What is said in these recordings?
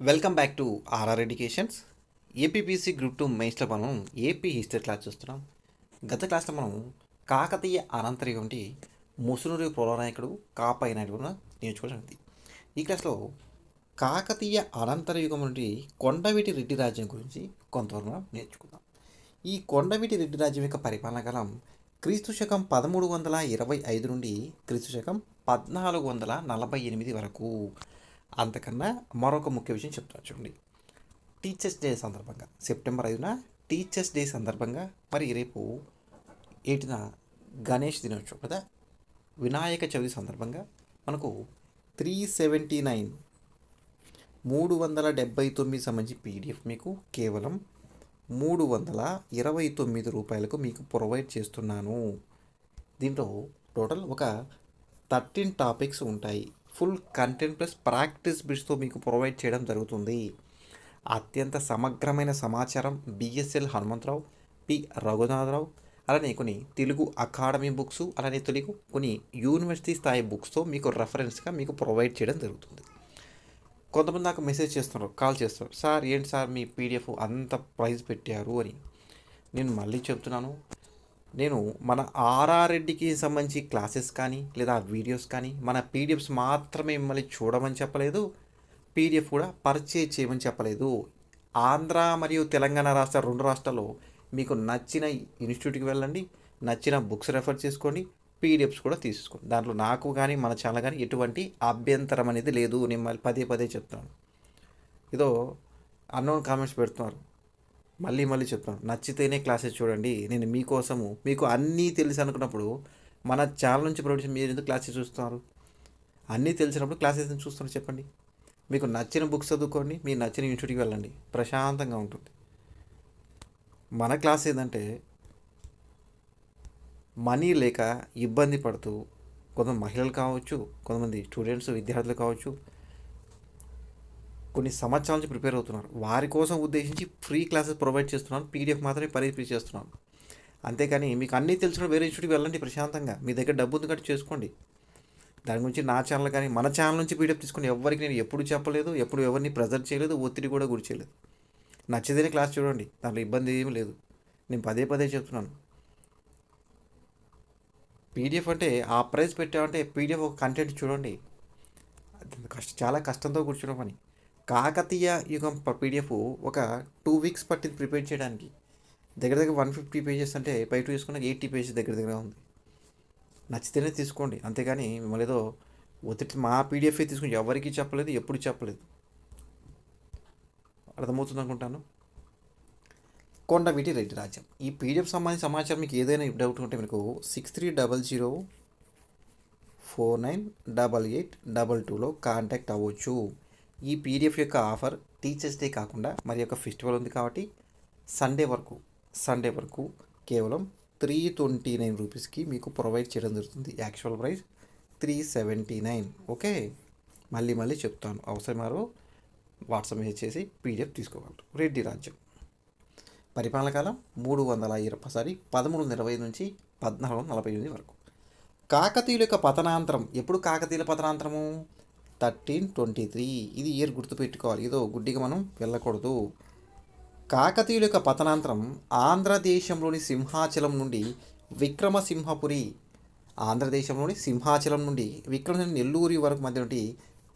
Welcome back to RR educations. APPC group 2 మెయిన్స్లో మనం AP history class చూస్తున్నాం. గత క్లాస్లో మనం కాకతీయ అనంతరం వంటి ముసునూరి పురనాయకుడు కాపాయి నాయుడు కూడా నేర్చుకోవడానికి. ఈ క్లాస్లో కాకతీయ అనంతర యుగం నుండి కొండవీటి రెడ్డి రాజ్యం గురించి కొంతవరకు మనం నేర్చుకుందాం. ఈ కొండవీటి రెడ్డి రాజ్యం యొక్క పరిపాలన కాలం క్రీస్తు శకం 1325 నుండి క్రీస్తు శకం 1448 వరకు. అంతకన్నా మరొక ముఖ్య విషయం చెప్తాను చూడండి. టీచర్స్ డే సందర్భంగా సెప్టెంబర్ 5న టీచర్స్ డే సందర్భంగా మరి రేపు 8న గణేష్ దినోత్సవం కదా, వినాయక చవితి సందర్భంగా మనకు 379 379 సంబంధించి పీడిఎఫ్ మీకు కేవలం 329 రూపాయలకు మీకు ప్రొవైడ్ చేస్తున్నాను. దీంట్లో టోటల్ ఒక 13 టాపిక్స్ ఉంటాయి. ఫుల్ కంటెంట్ ప్లస్ ప్రాక్టీస్ బిట్స్తో మీకు ప్రొవైడ్ చేయడం జరుగుతుంది. అత్యంత సమగ్రమైన సమాచారం బిఎస్ఎల్ హనుమంతరావు, పి రఘునాథరావు, అలానే కొన్ని తెలుగు అకాడమీ బుక్స్, అలానే తెలుగు కొన్ని యూనివర్సిటీ స్థాయి బుక్స్తో మీకు రెఫరెన్స్గా మీకు ప్రొవైడ్ చేయడం జరుగుతుంది. కొంతమంది నాకు మెసేజ్ చేస్తున్నారు, కాల్ చేస్తున్నారు, సార్ ఏంటి సార్ మీ పీడిఎఫ్ అంత ప్రైస్ పెట్టారు అని. నేను మళ్ళీ చెప్తున్నాను, నేను మన ఆర్ఆర్ఎడ్డికి సంబంధించి క్లాసెస్ కానీ లేదా వీడియోస్ కానీ మన పీడిఎఫ్స్ మాత్రమే మిమ్మల్ని చూడమని చెప్పలేదు, పీడిఎఫ్ కూడా పర్చేజ్ చేయమని చెప్పలేదు. ఆంధ్ర మరియు తెలంగాణ రాష్ట్ర రెండు రాష్ట్రాల్లో మీకు నచ్చిన ఇన్స్టిట్యూట్కి వెళ్ళండి, నచ్చిన బుక్స్ రెఫర్ చేసుకోండి, పీడిఎఫ్స్ కూడా తీసుకోండి. దాంట్లో నాకు కానీ మన ఛానల్ కానీ ఎటువంటి అభ్యంతరం అనేది లేదు. నేను మళ్ళీ పదే పదే చెప్తాను. ఏదో అన్నోన్ కామెంట్స్ పెడుతున్నారు, మళ్ళీ చెప్తాను, నచ్చితేనే క్లాసెస్ చూడండి. నేను మీకోసము మీకు అన్నీ తెలుసు అనుకున్నప్పుడు మన ఛానల్ నుంచి ప్రొడ్యూస్ మీరు ఎందుకు క్లాసెస్ చూస్తున్నారు? అన్నీ తెలిసినప్పుడు క్లాసెస్ చూస్తున్నారు చెప్పండి. మీకు నచ్చిన బుక్స్ చదువుకోండి, మీరు నచ్చిన ఇన్స్టిట్యూట్కి వెళ్ళండి, ప్రశాంతంగా ఉంటుంది. మన క్లాస్ ఏంటంటే మనీ లేక ఇబ్బంది పడుతూ కొంతమంది మహిళలు కావచ్చు, కొంతమంది స్టూడెంట్స్ విద్యార్థులు కావచ్చు, కొన్ని సంవత్సరాల నుంచి ప్రిపేర్ అవుతున్నారు. వారి కోసం ఉద్దేశించి ఫ్రీ క్లాసెస్ ప్రొవైడ్ చేస్తున్నాను, పీడిఎఫ్ మాత్రమే పరిచయం చేస్తున్నాను. అంతేకాని మీకు అన్నీ తెలిసిన వేరే ఇన్స్టిట్యూట్కి వెళ్ళండి ప్రశాంతంగా, మీ దగ్గర డబ్బు ఉంది కాబట్టి చేసుకోండి. దాని గురించి నా ఛానల్ కానీ మన ఛానల్ నుంచి పీడిఎఫ్ తీసుకుని ఎవరికి నేను ఎప్పుడు చెప్పలేదు, ఎప్పుడు ఎవరిని ప్రెజర్ చేయలేదు, ఒత్తిడి కూడా గురి చేయలేదు. నచ్చితేనే క్లాస్ చూడండి, దాంట్లో ఇబ్బంది ఏమీ లేదు. నేను పదే పదే చెప్తున్నాను, పీడిఎఫ్ అంటే ఆ ప్రైస్ పెట్టామంటే పీడిఎఫ్ ఒక కంటెంట్ చూడండి. చాలా కష్టంతో కూర్చోవడం పని. కాకతీయ యుగం పీడిఎఫ్ ఒక 2 వీక్స్ పట్టింది ప్రిపేర్ చేయడానికి. దగ్గర 150 పేజెస్ అంటే బయట తీసుకున్న 80 పేజెస్ దగ్గర ఉంది. నచ్చితేనే తీసుకోండి, అంతేగాని మిమ్మల్ని ఏదో ఒత్తిడి మా పీడిఎఫ్ తీసుకుని ఎవరికి చెప్పలేదు, ఎప్పుడు చెప్పలేదు. అర్థమవుతుంది అనుకుంటాను. కొండవీటి రెడ్డి రాజ్యం ఈ పీడిఎఫ్ సంబంధించిన సమాచారం మీకు ఏదైనా డౌట్ ఉంటే మీకు 6300498822లో కాంటాక్ట్ అవ్వచ్చు. ఈ పీడిఎఫ్ యొక్క ఆఫర్ టీచర్స్ డే కాకుండా మరి యొక్క ఫెస్టివల్ ఉంది కాబట్టి సండే వరకు కేవలం 329 రూపీస్కి మీకు ప్రొవైడ్ చేయడం జరుగుతుంది. Actual price 379. ఓకే, మళ్ళీ చెప్తాను, అవసరమారు వాట్సాప్ మెసేజ్ చేసి పీడిఎఫ్ తీసుకోగలరు. రెడ్డి రాజ్యం పరిపాలన కాలం 1325 నుంచి 1448 వరకు. కాకతీయుల యొక్క పతనాంతరం ఎప్పుడు? కాకతీయుల పతనాంతరము 1323. ఇది ఇయర్ గుర్తుపెట్టుకోవాలి, ఏదో గుడ్డిగా మనం వెళ్ళకూడదు. కాకతీయుల యొక్క పతనాంతరం ఆంధ్రదేశంలోని సింహాచలం నుండి విక్రమసింహపురి, ఆంధ్రదేశంలోని సింహాచలం నుండి నెల్లూరి వరకు మధ్య నుండి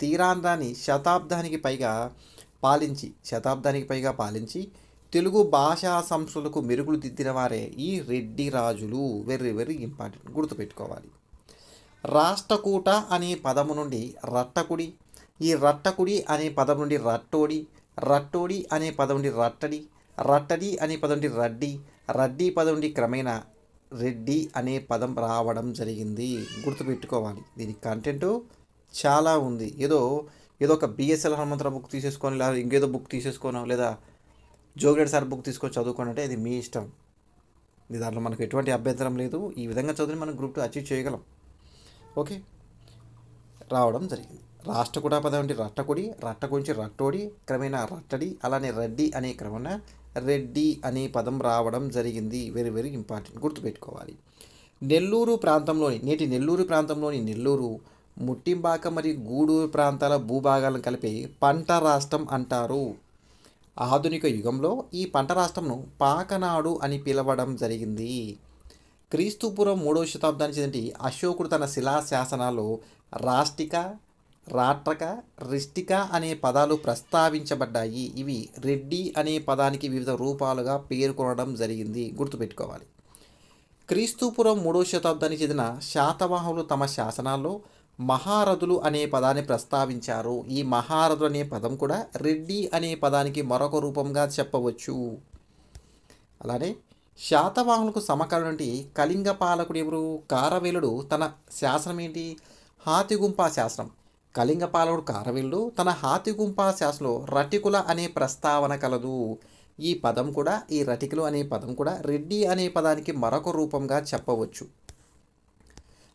తీరాంధ్రాన్ని శతాబ్దానికి పైగా పాలించి తెలుగు భాషా సంస్కృతులకు మెరుగులు దిద్దిన వారే ఈ రెడ్డి రాజులు. వెరీ ఇంపార్టెంట్, గుర్తుపెట్టుకోవాలి. రాష్ట్రకూట అనే పదము నుండి రట్టకుడి, ఈ రట్టకుడి అనే పదం నుండి రట్టోడి అనే పదం నుండి రట్టడి అనే పదం నుండి రడ్డి పదం నుండి క్రమేణా రెడ్డి అనే పదం రావడం జరిగింది. గుర్తుపెట్టుకోవాలి. దీని కంటెంట్ చాలా ఉంది. ఏదో ఒక బిఎస్ఎల్ హనుమంతరావు బుక్ తీసేసుకొని లేదా ఇంకేదో బుక్ తీసేసుకోను లేదా జోగిరెడ్డి సార్ బుక్ తీసుకొని చదువుకోండి అంటే ఇది మీ ఇష్టం. దాంట్లో మనకు ఎటువంటి అభ్యంతరం లేదు. ఈ విధంగా చదివి మనం గ్రూప్ 2 అచీవ్ చేయగలం. ఓకే, రావడం జరిగింది. రాష్ట్రకూట పదం నుండి రట్టకుడి నుంచి రట్టోడి క్రమేణా రట్టడి, అలానే రెడ్డి అనే క్రమేణా రెడ్డి అనే పదం రావడం జరిగింది. వెరీ ఇంపార్టెంట్, గుర్తుపెట్టుకోవాలి. నేటి నెల్లూరు ప్రాంతంలోని నెల్లూరు, ముట్టింబాక మరియు గూడూరు ప్రాంతాల భూభాగాలను కలిపి పంట రాష్ట్రం అంటారు. ఆధునిక యుగంలో ఈ పంట రాష్ట్రంను పాకనాడు అని పిలవడం జరిగింది. క్రీస్తుపురం 3వ శతాబ్దానికి చెందిన అశోకుడు తన శిలా శాసనాల్లో రాష్టిక, రాట్రక, రిష్టిక అనే పదాలు ప్రస్తావించబడ్డాయి. ఇవి రెడ్డి అనే పదానికి వివిధ రూపాలుగా పేర్కొనడం జరిగింది. గుర్తుపెట్టుకోవాలి. క్రీస్తుపురం 3వ శతాబ్దానికి చెందిన శాతవాహనులు తమ శాసనాల్లో మహారథులు అనే పదాన్ని ప్రస్తావించారు. ఈ మహారథులు అనే పదం కూడా రెడ్డి అనే పదానికి మరొక రూపంగా చెప్పవచ్చు. అలానే శాతవాహనులకు సమకాలీన కళింగ పాలకుడు ఎవరు? కారవేలుడు తన శాసనం ఏంటి? హాతిగుంప శాసనం. కళింగ పాలకుడు కారవేలుడు తన హాతిగుంప శాసనంలో రటికుల అనే ప్రస్తావన కలదు. ఈ పదం కూడా, ఈ రటికులు అనే పదం కూడా రెడ్డి అనే పదానికి మరొక రూపంగా చెప్పవచ్చు.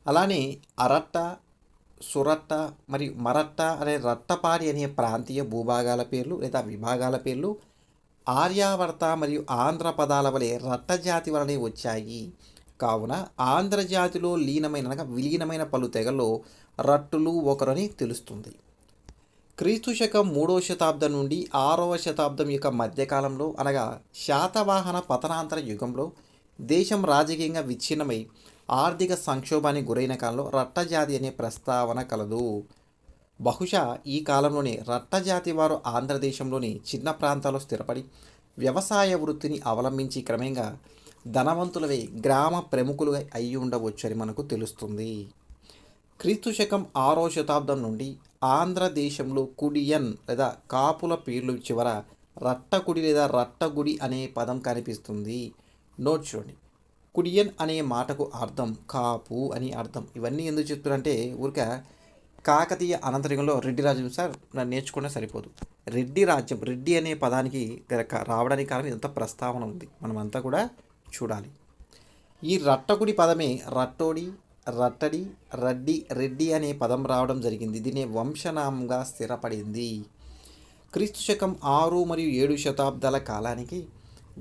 అలానే అరట్ట, సురట్ట మరియు మరట్ట అనే రట్టపాడి అనే ప్రాంతీయ భూభాగాల పేర్లు లేదా విభాగాల పేర్లు ఆర్యావర్త మరియు ఆంధ్ర పదాల వలె రట్ట జాతి వలనే వచ్చాయి. కావున ఆంధ్రజాతిలో విలీనమైన పలు తెగల్లో రట్టులు ఒకరని తెలుస్తుంది. క్రీస్తు శకం 3వ శతాబ్దం నుండి 6వ శతాబ్దం యొక్క మధ్యకాలంలో అనగా శాతవాహన పతనాంతర యుగంలో దేశం రాజకీయంగా విచ్ఛిన్నమై ఆర్థిక సంక్షోభానికి గురైన కాలంలో రట్టజాతి అనే ప్రస్తావన కలదు. బహుశా ఈ కాలంలోనే రట్టజాతి వారు ఆంధ్రదేశంలోని చిన్న ప్రాంతాల్లో స్థిరపడి వ్యవసాయ వృత్తిని అవలంబించి క్రమంగా ధనవంతులవై గ్రామ ప్రముఖులుగా అయి ఉండవచ్చని మనకు తెలుస్తుంది. క్రీస్తు శకం 6వ శతాబ్దం నుండి ఆంధ్రదేశంలో కుడియన్ లేదా కాపుల పేర్లు చివర రట్టకుడి లేదా రట్టగుడి అనే పదం కనిపిస్తుంది. నోట్ చూడండి. కుడియన్ అనే మాటకు అర్థం కాపు అని అర్థం. ఇవన్నీ ఎందుకు చెప్తున్నారంటే ఊరిక కాకతీయ అనంతరంగంలో రెడ్డి రాజ్యం సార్ నేర్చుకున్నా సరిపోదు. రెడ్డి రాజ్యం, రెడ్డి అనే పదానికి రావడానికి కారణం ఇదంతా ప్రస్తావన ఉంది. మనమంతా కూడా చూడాలి. ఈ రట్టకుడి పదమే రట్టోడి, రట్టడి, రడ్డి, రెడ్డి అనే పదం రావడం జరిగింది. దీనే వంశనామంగా స్థిరపడింది. క్రీస్తు శకం 6 మరియు 7 శతాబ్దాల కాలానికి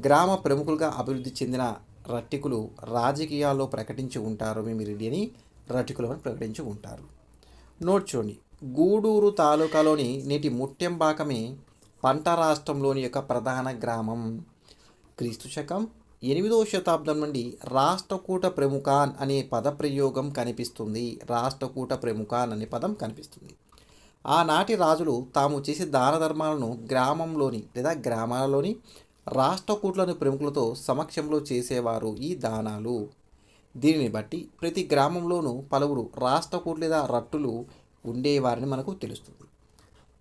గ్రామ ప్రముఖులుగా అభివృద్ధి చెందిన రట్టికులు రాజకీయాల్లో ప్రకటించి ఉంటారు. మేము రెడ్డి అని రట్టికులు అని ప్రకటించి ఉంటారు. నోట్ చూడండి. గూడూరు తాలూకాలోని నేటి ముట్టెంబాకమే పంట రాష్ట్రంలోని యొక్క ప్రధాన గ్రామం. క్రీస్తు శకం 8వ శతాబ్దం నుండి రాష్ట్రకూట ప్రముఖాన్ అనే పదప్రయోగం కనిపిస్తుంది. రాష్ట్రకూట ప్రముఖాన్ అనే పదం కనిపిస్తుంది. ఆనాటి రాజులు తాము చేసే దాన ధర్మాలను గ్రామంలోని లేదా గ్రామాలలోని రాష్ట్రకూట్లను ప్రముఖులతో సమక్షంలో చేసేవారు ఈ దానాలు. దీనిని బట్టి ప్రతి గ్రామంలోనూ పలువురు రాష్ట్రకూట్లు లేదా రట్టులు ఉండేవారని మనకు తెలుస్తుంది.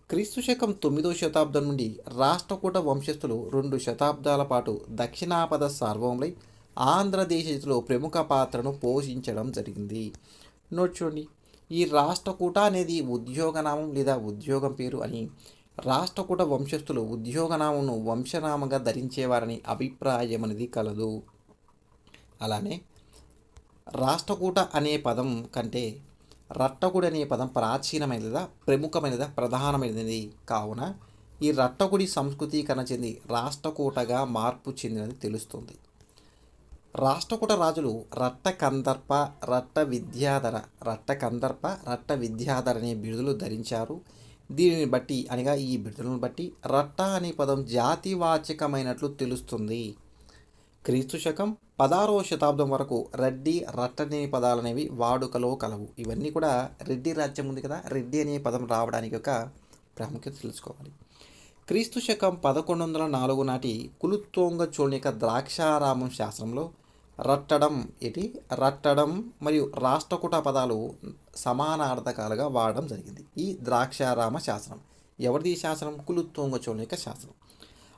క్రీస్తు శకం 9వ శతాబ్దం నుండి రాష్ట్రకూట వంశస్థులు 2 శతాబ్దాల పాటు దక్షిణాపద సార్వభౌములై ఆంధ్రదేశంలో ప్రముఖ పాత్రను పోషించడం జరిగింది. నోట్ చూడండి. ఈ రాష్ట్రకూట అనేది ఉద్యోగనామం లేదా ఉద్యోగం పేరు అని, రాష్ట్రకూట వంశస్థులు ఉద్యోగనామంను వంశనామంగా ధరించేవారని అభిప్రాయం అనేది కలదు. అలానే రాష్ట్రకూట అనే పదం కంటే రట్టకుడి అనే పదం ప్రాచీనమైనదా, ప్రముఖమైనదా, ప్రధానమైనది. కావున ఈ రట్టకుడి సంస్కృతీకరణ చెంది రాష్ట్రకూటగా మార్పు చెందినది తెలుస్తుంది. రాష్ట్రకూట రాజులు రట్ట విద్యాధర అనే బిరుదులు ధరించారు. దీనిని బట్టి అనగా ఈ బిరుదులను బట్టి రట్ట అనే పదం జాతివాచకమైనట్లు తెలుస్తుంది. క్రీస్తు శకం 16వ శతాబ్దం వరకు రెడ్డి, రట్ట అనే పదాలు అనేవి వాడుకలో కలవు. ఇవన్నీ కూడా రెడ్డి రాజ్యం ఉంది కదా, రెడ్డి అనే పదం రావడానికి ఒక ప్రాముఖ్యత తెలుసుకోవాలి. క్రీస్తు శకం 1104 నాటి కులుత్తోంగ చోళుని యొక్క ద్రాక్షారామం శాసనంలో రట్టడం మరియు రాష్ట్రకూట పదాలు సమానార్థకాలుగా వాడడం జరిగింది. ఈ ద్రాక్షారామ శాసనం ఎవరిది శాసనం? కులుత్తోంగ చోళుని యొక్క శాసనం.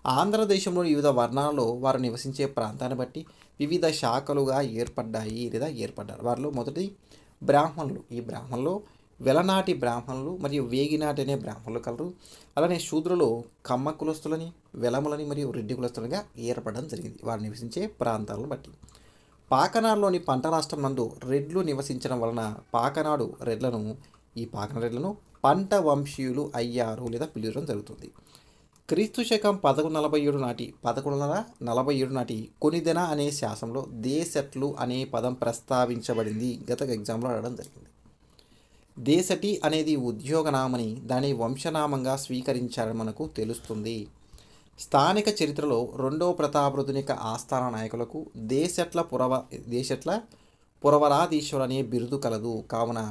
ఆంధ్రదేశంలోని వివిధ వర్ణాలలో వారు నివసించే ప్రాంతాన్ని బట్టి వివిధ శాఖలుగా ఏర్పడ్డారు. వారిలో మొదటి బ్రాహ్మణులు. ఈ బ్రాహ్మణులు వెలనాటి బ్రాహ్మణులు మరియు వేగినాటి అనే బ్రాహ్మణులు కలరు. అలానే శూద్రులు కమ్మ కులస్తులని, వెలములని మరియు రెడ్డి కులస్తులుగా ఏర్పడడం జరిగింది వారు నివసించే ప్రాంతాలను బట్టి. పాకనాడులోని పంట రాష్ట్రం నందు రెడ్లు నివసించడం వలన పాకనాడు రెడ్లను పంట వంశీయులు అయ్యారు లేదా పిలవడం జరుగుతుంది. క్రీస్తు శకం 1147 నాటి కొనిదెన అనే శాసనంలో దేశట్లు అనే పదం ప్రస్తావించబడింది. గత ఎగ్జామ్లో అడగడం జరిగింది. దేశటి అనేది ఉద్యోగనామని దాని వంశనామంగా స్వీకరించారని మనకు తెలుస్తుంది. స్థానిక చరిత్రలో రెండవ ప్రతాపరుద్రుని యొక్క ఆస్థాన నాయకులకు దేశట్ల పురవరాధీశ్వరు అనే బిరుదు కలదు. కావున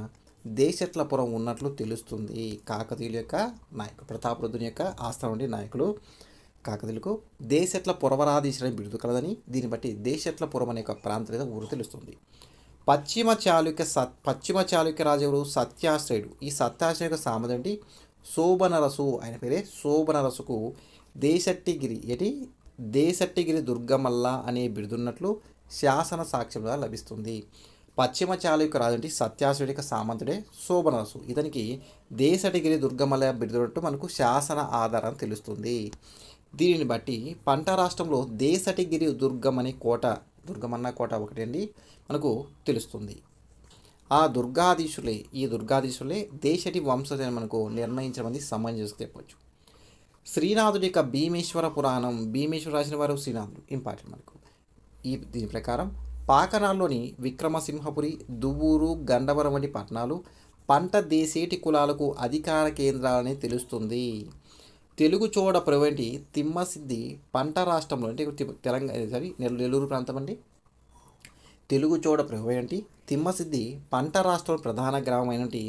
దేశట్లపురం ఉన్నట్లు తెలుస్తుంది. కాకతీయుల యొక్క నాయకుడు ప్రతాపరుద్రుని యొక్క ఆస్థానం నుండి నాయకులు కాకతీయులకు దేశట్ల పురవరాధీశ్వరు అనే బిరుదు కలదని, దీన్ని బట్టి దేశట్లపురం అనే ఒక ప్రాంతం లేదా ఊరు తెలుస్తుంది. పశ్చిమ చాళుక్య రాజుడు సత్యాశ్రయుడు. ఈ సత్యాశ్రయుడు సామదండి శోభనరసు, ఆయన పేరే శోభనరసుకు దేశట్టిగిరి దుర్గమల్ల అనే బిరుదున్నట్లు శాసన సాక్ష్యంగా లభిస్తుంది. పశ్చిమ చాళుక్య రాజు అంటే సత్యాశ్రయుడి సామంతుడే శోభనరసు. ఇతనికి దేశటిగిరి దుర్గమల్ల బిరుదున్నట్టు మనకు శాసన ఆధారం తెలుస్తుంది. దీనిని బట్టి పంట రాష్ట్రంలో దేశటిగిరి దుర్గమన్న కోట ఒకటి అండి మనకు తెలుస్తుంది. ఈ దుర్గాధీశులే దేశటి వంశజని మనకు నిర్ణయించడం సమంజసం చెప్పవచ్చు. శ్రీనాథుడి యొక్క భీమేశ్వర పురాణం, భీమేశ్వర రాసిన వారు శ్రీనాథుడు ఇంపార్టెంట్ మనకు. దీని ప్రకారం పాకనాల్లోని విక్రమసింహపురి, దువ్వూరు, గండవరం వంటి పట్టణాలు పంట దేశేటి కులాలకు అధికార కేంద్రాలని తెలుస్తుంది. తెలుగు చోడ ప్రవేంటి తిమ్మసిద్ధి పంట రాష్ట్రంలో అంటే నెల్లూరు ప్రాంతం అండి. తెలుగు చోడ ప్రవేంటి తిమ్మసిద్ధి పంట రాష్ట్రం ప్రధాన గ్రామం అయినటి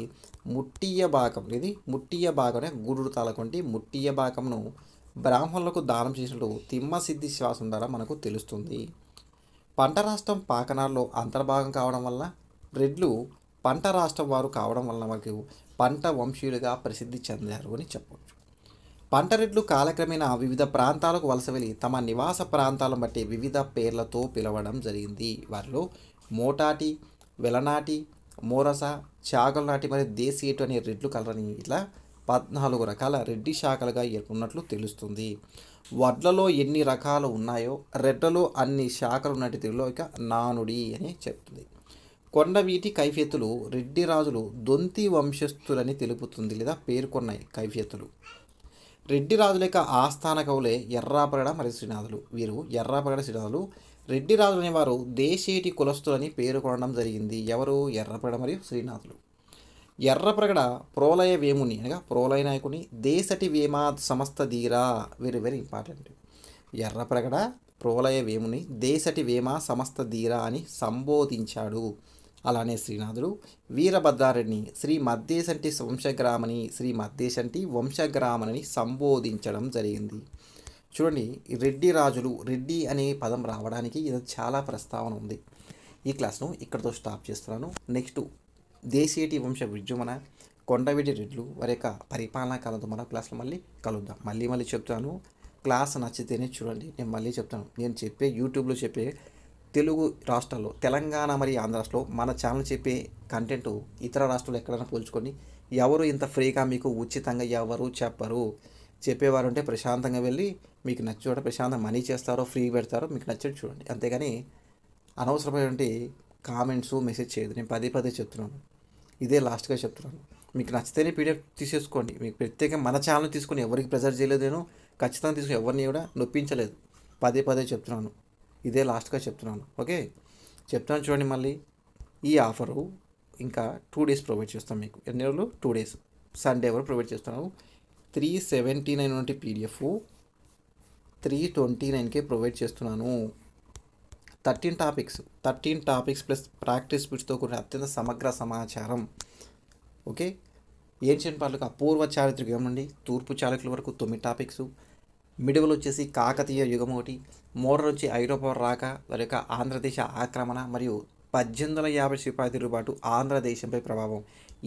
ముట్టియబాకం గూడూరు తాలూకు వంటి ముట్టియబాకంను బ్రాహ్మణులకు దానం చేసినట్టు తిమ్మసిద్ధి శ్వాసం ద్వారా మనకు తెలుస్తుంది. పంట రాష్ట్రం పాకనాల్లో అంతర్భాగం కావడం వల్ల రెడ్లు పంట రాష్ట్రం వారు కావడం వలన మనకు పంట వంశీయులుగా ప్రసిద్ధి చెందారు అని చెప్పవచ్చు. పంట రెడ్లు కాలక్రమేణా వివిధ ప్రాంతాలకు వలస వెళ్ళి తమ నివాస ప్రాంతాలను బట్టి వివిధ పేర్లతో పిలవడం జరిగింది. వారిలో మోటాటి, వెలనాటి, మోరస, చాగల్నాటి మరియు దేశీయటు అనే రెడ్లు కలరని ఇట్లా 14 రకాల రెడ్డి శాఖలుగా ఏర్పడినట్లు తెలుస్తుంది. వడ్లలో ఎన్ని రకాలు ఉన్నాయో రెడ్లలో అన్ని శాఖలు ఉన్నట్టు తెలుగులో ఇక నానుడి అని చెప్తుంది. కొండవీటి కైఫియతులు రెడ్డి రాజులు దొంతి వంశస్థులని తెలుపుతుంది లేదా పేర్కొన్నాయి కైఫియతులు. రెడ్డి రాజుల యొక్క ఆస్థాన కవులే ఎర్రాపగడ మరియు శ్రీనాథులు. వీరు ఎర్రాపగడ శ్రీనాథులు రెడ్డి రాజులు అనేవారు దేశేటి కులస్తులని పేర్కొనడం జరిగింది. ఎవరు? ఎర్రపగడ మరియు శ్రీనాథులు. ఎర్రప్రగడ ప్రోలయ వేముని ప్రోలయ నాయకుని దేశటి వేమా సమస్త ధీరా, very very important. Errapragada Prolaya వేముని దేశటి వేమా సమస్త ధీరా అని సంబోధించాడు. అలానే శ్రీనాథుడు వీరభద్రారెడ్డిని శ్రీ మద్దేశంటి వంశగ్రామని సంబోధించడం జరిగింది. చూడండి, రెడ్డి రాజులు, రెడ్డి అనే పదం రావడానికి ఇది చాలా ప్రస్తావన ఉంది. ఈ క్లాస్ను ఇక్కడితో స్టాప్ చేస్తున్నాను. నెక్స్ట్ దేశీయటి వంశ విజృంభణ, కొండవీటి రెడ్లు వారి యొక్క పరిపాలనా కాలంతో మన క్లాస్లో మళ్ళీ కలుద్దాం. మళ్ళీ చెప్తాను, క్లాస్ నచ్చితేనే చూడండి. నేను మళ్ళీ చెప్తాను, నేను యూట్యూబ్లో చెప్పే తెలుగు రాష్ట్రాల్లో తెలంగాణ మరియు ఆంధ్ర రాష్ట్రంలో మన ఛానల్ చెప్పే కంటెంట్ ఇతర రాష్ట్రాల్లో ఎక్కడైనా పోల్చుకొని ఎవరు ఇంత ఫ్రీగా మీకు ఉచితంగా ఎవరు చెప్పరు. చెప్పేవారు ఉంటే ప్రశాంతంగా వెళ్ళి మీకు నచ్చోట ప్రశాంతంగా మనీ చేస్తారో ఫ్రీ పెడతారో మీకు నచ్చేది చూడండి. అంతేగాని అనవసరమైనటువంటి కామెంట్స్ మెసేజ్ చేయదు. నేను పదే చెప్తున్నాను, ఇదే లాస్ట్గా చెప్తున్నాను. మీకు నచ్చితేనే పీడిఎఫ్ తీసేసుకోండి. మీకు ప్రత్యేకంగా మన ఛానల్ తీసుకొని ఎవరికి ప్రెజర్ చేయలేదు, నేను ఖచ్చితంగా తీసుకుని ఎవరిని కూడా నొప్పించలేదు. పదే చెప్తున్నాను, ఇదే లాస్ట్గా చెప్తున్నాను. ఓకే, చెప్తున్నాను చూడండి. మళ్ళీ ఈ ఆఫరు ఇంకా 2 days ప్రొవైడ్ చేస్తాం మీకు. ఎన్ని రోజులు? 2 days. సండే వరకు ప్రొవైడ్ చేస్తున్నాను. 379 నుండి పీడిఎఫ్ 329కే ప్రొవైడ్ చేస్తున్నాను. 13 టాపిక్స్ ప్లస్ ప్రాక్టీస్ బిట్స్తో కూడిన అత్యంత సమగ్ర సమాచారం. ఓకే, ఏన్షియన్ పార్లకు అపూర్వ చారిత్రక యుగం నుండి తూర్పు చాళుక్యుల వరకు 9 టాపిక్స్. మిడివల్ వచ్చేసి కాకతీయ యుగం ఒకటి. మోడల్ వచ్చి ఐరోపా రాక వారి యొక్క ఆంధ్రదేశ ఆక్రమణ మరియు 1850 సిపాయి తిరుగుబాటు ఆంధ్రదేశంపై ప్రభావం.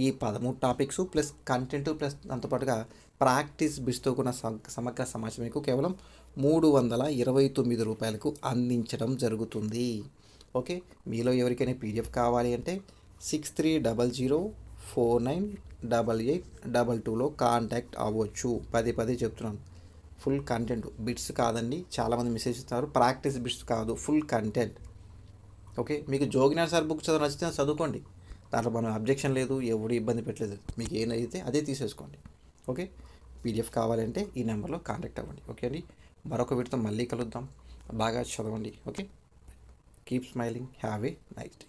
ఈ 13 టాపిక్స్ ప్లస్ కంటెంట్ ప్లస్ దాంతోపాటుగా ప్రాక్టీస్ బిట్స్తో కూడిన సమగ్ర సమాచారం మీకు కేవలం 329 రూపాయలకు అందించడం జరుగుతుంది. ఓకే, మీలో ఎవరికైనా పీడిఎఫ్ కావాలి అంటే 6300498822లో కాంటాక్ట్ అవ్వచ్చు. పదే చెప్తున్నాను, ఫుల్ కంటెంట్, బిట్స్ కాదండి. చాలామంది మెసేజ్ ఇస్తున్నారు, ప్రాక్టీస్ బిట్స్ కాదు, ఫుల్ కంటెంట్. ఓకే, మీకు జోగినార్ సార్ బుక్ నచ్చితే చదువుకోండి, దాంట్లో మనం అబ్జెక్షన్ లేదు, ఎవరు ఇబ్బంది పెట్టలేదు. మీకు ఏదైతే అదే తీసేసుకోండి. ఓకే, పీడిఎఫ్ కావాలంటే ఈ నెంబర్లో కాంటాక్ట్ అవ్వండి. ఓకే అండి, మరొక వీడియోతో మళ్ళీ కలుద్దాం. బాగా చదవండి. Okay, keep smiling, have a nice day.